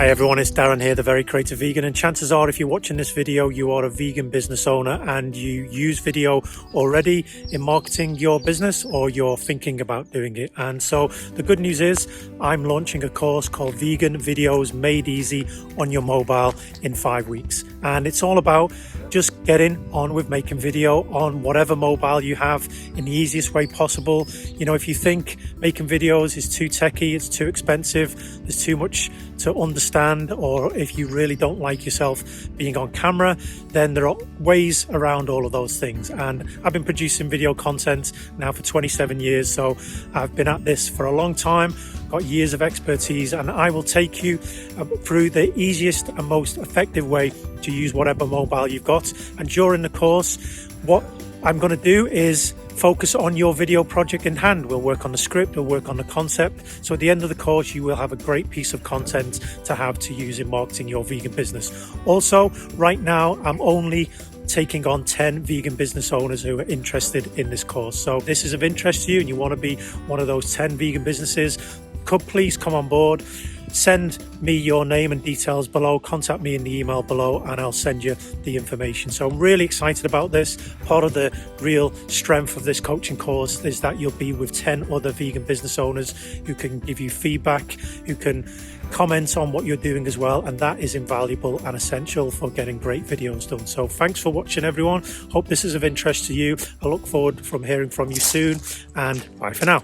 Hi everyone, it's Darren here, the Very Creative Vegan, and chances are if you're watching this video you are a vegan business owner and you use video already in marketing your business, or you're thinking about doing it. And so the good news is I'm launching a course called Vegan Videos Made Easy on Your Mobile in 5 weeks, and it's all about just getting on with making video on whatever mobile you have in the easiest way possible. You know, if you think making videos is too techy, it's too expensive, there's too much to understand, or if you really don't like yourself being on camera, then there are ways around all of those things. And I've been producing video content now for 27 years, so I've been at this for a long time, got years of expertise, and I will take you through the easiest and most effective way to use whatever mobile you've got. And during the course, what I'm going to do is focus on your video project in hand. We'll work on the script, we'll work on the concept. So at the end of the course, you will have a great piece of content to have to use in marketing your vegan business. Also, right now, I'm only taking on 10 vegan business owners who are interested in this course. So if this is of interest to you and you want to be one of those 10 vegan businesses, please come on board. Send me your name and details below, contact me in the email below, and I'll send you the information. So I'm really excited about this. Part of the real strength of this coaching course is that you'll be with 10 other vegan business owners who can give you feedback, who can comment on what you're doing as well, and that is invaluable and essential for getting great videos done. So thanks for watching everyone. Hope this is of interest to you. I look forward from hearing from you soon, and bye for now.